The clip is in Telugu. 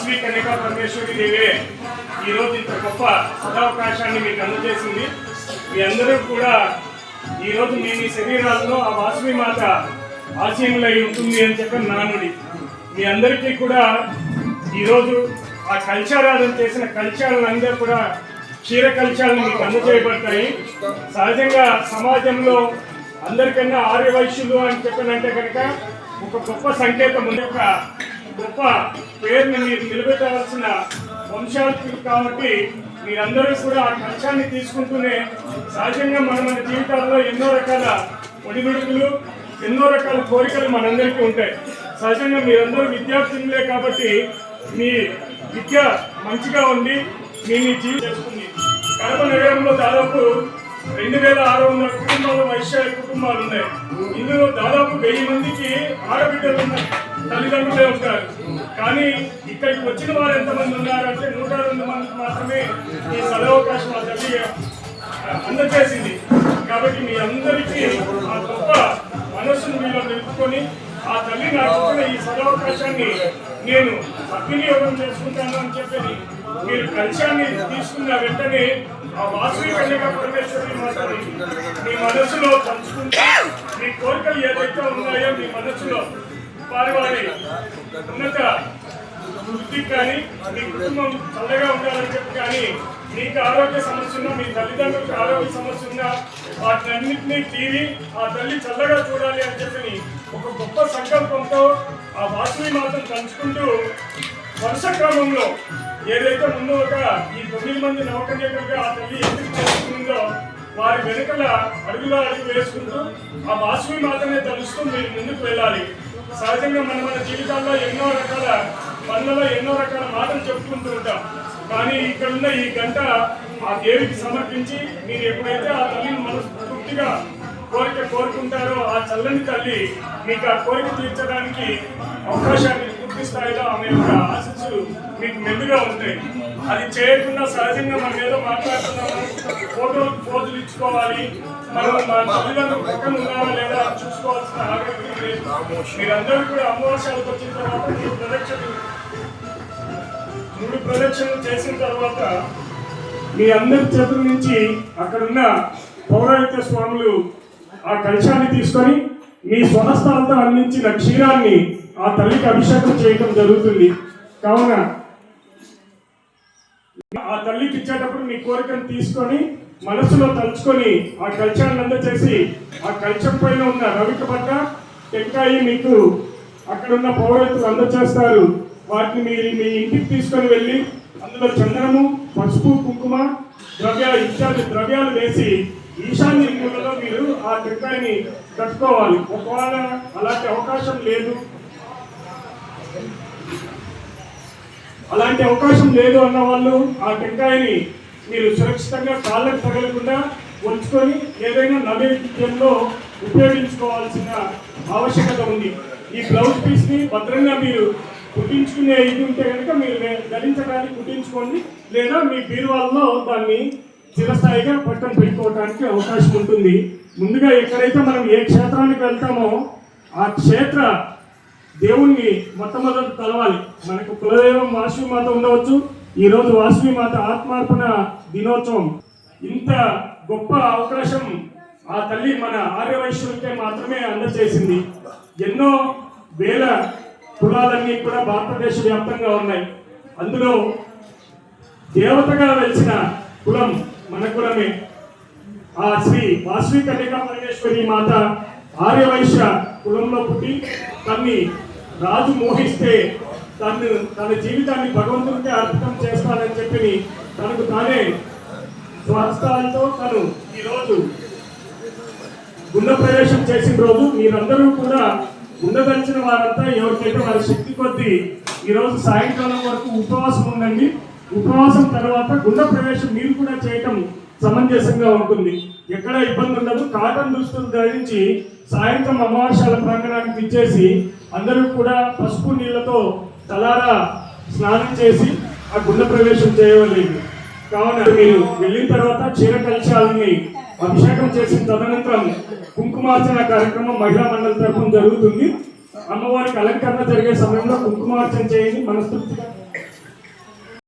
వాసవి కన్యకా పరమేశ్వరి దేవే ఈరోజు ఇంత గొప్ప సదావకాశాన్ని మీకు అందజేసింది. మీ అందరూ కూడా ఈరోజు మీ శరీరాల్లో ఆ వాసవి మాత ఆశీనులై ఉంటుంది అని చెప్పి నానుడి. మీ అందరికీ కూడా ఈరోజు ఆ కల్చారాలను చేసిన కల్చారాలందరూ కూడా క్షీర కల్చారాలు మీకు అందజేయబడతాయి. సహజంగా సమాజంలో అందరికన్నా ఆర్యవైశ్యులు అని చెప్పనంటే కనుక ఒక గొప్ప సంకేతం ఉంది, ఒక గొప్ప పేరుని మీరు నిలబెట్టవలసిన వంశాలు కాబట్టి మీరందరూ కూడా ఆ కల్చాన్ని తీసుకుంటూనే సహజంగా మన జీవితాల్లో ఎన్నో రకాల ఒడిదుడుకులు ఎన్నో రకాల కోరికలు మనందరికీ ఉంటాయి. సహజంగా మీరందరూ విద్యార్థులే కాబట్టి మీ విద్య మంచిగా ఉండి మీ జీవితం చేస్తుంది. కడప నగరంలో దాదాపు 2600 కుటుంబాలు వైశ్య కుటుంబాలు ఉన్నాయి. ఇందులో దాదాపు 1000 మందికి ఆడబిడ్డలు ఉన్న తల్లిదండ్రులే ఉంటారు. కానీ ఇక్కడికి వచ్చిన వారు ఎంతమంది ఉన్నారంటే 102 మందికి మాత్రమే ఈ సదవకాశం ఆ తల్లి అందజేసింది. కాబట్టి మీ అందరికీ ఆ గొప్ప మనస్సును మీలో నిలుపుకొని ఆ తల్లి నాకు ఈ సదవకాశాన్ని నేను సద్వినియోగం చేసుకుంటాను అని చెప్పి మీరు కల్చాన్ని తీసుకున్న వెంటనే ఆ వాసవి కన్యకా పరమేశ్వరి మాత్రం మీ మనసులో పంచుకుంటే మీ కోరికలు ఏదైతే ఉన్నాయో మీ మనసులో వారి ఉన్నత వృద్ధికి కానీ మీ కుటుంబం చల్లగా ఉండాలని చెప్పి కానీ మీకు ఆరోగ్య సమస్య ఉన్నా మీ తల్లిదండ్రులకు ఆరోగ్య సమస్య ఉన్నా వాటినన్నింటినీ తీరి ఆ తల్లి చల్లగా చూడాలి అని చెప్పి ఒక గొప్ప సంకల్పంతో ఆ వాసవి మాత్రం పంచుకుంటూ వరుస క్రమంలో ఏదైతే ముందు ఒక ఈ 9 మంది నవకన్యకులుగా ఆ తల్లి ఎందుకు చేసుకుందో వారి వెనుకల అడుగులో అడుగు వేసుకుంటూ ఆ వాసవి మాత్రమే తలుస్తూ మీరు ముందుకు వెళ్ళాలి. సహజంగా మన జీవితాల్లో ఎన్నో రకాల పనులలో ఎన్నో రకాల మాటలు చెప్పుకుంటూ ఉంటాం. కానీ ఇక్కడున్న ఈ గంట ఆ దేవికి సమర్పించి మీరు ఎప్పుడైతే ఆ తల్లిని మనస్ఫూర్తిగా కోరుకుంటారో ఆ చల్లని తల్లి మీకు ఆ కోరిక తీర్చడానికి అవకాశాన్ని పూర్తి స్థాయిలో ఆమె యొక్క ఆశీస్సులు మీకు మెండుగా ఉంటాయి. అది చేయకుండా సహజంగా మనం ఏదో మాట్లాడుతున్నాము, ఫోటోలు ఇచ్చుకోవాలి, మనం మన తల్లిదండ్రులు పక్కన ఉన్నావా లేదా చూసుకోవాల్సిన ఆరోగ్యం లేదు. మీరందరూ కూడా అమావాస్యాలకు వచ్చిన తర్వాత 3 ప్రదక్షిణలు చేసిన తర్వాత మీ అందరి చేతుల నుంచి అక్కడున్న పౌరాణిక స్వాములు ఆ కలశాన్ని తీసుకొని మీ స్వహస్తాలతో అందించిన క్షీరాన్ని ఆ తల్లికి అభిషేకం చేయడం జరుగుతుంది. కావున ఆ తల్లికి ఇచ్చేటప్పుడు మీ కోరికను తీసుకొని మనసులో తలుచుకొని ఆ కలశాన్ని అందచేసి ఆ కలశం పైన ఉన్న రవిక పట్ట టెంకాయ మీకు అక్కడున్న పౌరతులు అందచేస్తారు. వాటిని మీరు మీ ఇంటికి తీసుకొని వెళ్ళి అందులో చందనము, పసుపు, కుంకుమ ఇత్యాది ద్రవ్యాలు వేసి ఈశాన్య మూలలో మీరు ఆ టెంకాయని కట్టుకోవాలి. ఒకవేళ అలాంటి అవకాశం లేదు అన్న వాళ్ళు ఆ టెంకాయని మీరు సురక్షితంగా కాళ్ళకు తగలకుండా ఉంచుకొని ఏదైనా నైవేద్యంలో ఉపయోగించుకోవాల్సిన ఆవశ్యకత ఉంది. ఈ బ్లౌజ్ పీస్ని భద్రంగా మీరు కుట్టించుకునే ఇది ఉంటే కనుక మీరు ధరించడానికి కుట్టించుకోండి, లేదా మీ బీరువాల్లో దాన్ని చిరస్థాయిగా పక్కన పెట్టుకోవడానికి అవకాశం ఉంటుంది. ముందుగా ఎక్కడైతే మనం ఏ క్షేత్రానికి వెళ్తామో ఆ క్షేత్ర దేవుణ్ణి మొట్టమొదటి కలవాలి. మనకు కులదైవం వాసవి మాత ఉండవచ్చు. ఈరోజు వాసవి మాత ఆత్మార్పణ దినోత్సవం. ఇంత గొప్ప అవకాశం ఆ తల్లి మన ఆర్యవైశ్యులకే మాత్రమే అందజేసింది. ఎన్నో వేల కులాలన్నీ కూడా భారతదేశ వ్యాప్తంగా ఉన్నాయి. అందులో దేవతగా వెలిసిన కులం మన కులమే. ఆ శ్రీ వాసవి కన్యకా పరమేశ్వరి మాత ఆర్యవైశ్య కులంలో పుట్టి తన్ని రాజు మోహిస్తే తన జీవితాన్ని భగవంతుడికి అర్పితం చేస్తానని చెప్పి తనకు తానే స్వహస్తాలతో తను ఈరోజు గుండ ప్రవేశం చేసిన రోజు మీరందరూ కూడా ఉండదలిచిన వారంతా ఎవరికైతే వారి శక్తి కొద్దీ ఈరోజు సాయంకాలం వరకు ఉపవాసం ఉండండి. ఉపవాసం తర్వాత గుండ ప్రవేశం మీరు కూడా చేయటం సమంజసంగా ఉంటుంది. ఎక్కడ ఇబ్బంది ఉండదు. కాటన్ దుస్తులు ధరించి సాయంత్రం అమావాస్యాల ప్రాంగణానికి ఇచ్చేసి అందరూ కూడా పసుపు నీళ్లతో తలారా స్నానం చేసి ఆ గుండ ప్రవేశం చేయవలేదు. కావున మీరు వెళ్ళిన తర్వాత క్షీర కలశాలని అభిషేకం చేసిన తదనంతరం కుంకుమార్చన కార్యక్రమం మహిళా మండలి తరఫున జరుగుతుంది. అమ్మవారికి అలంకరణ జరిగే సమయంలో కుంకుమార్చన చేయండి. మనస్ఫూర్తిగా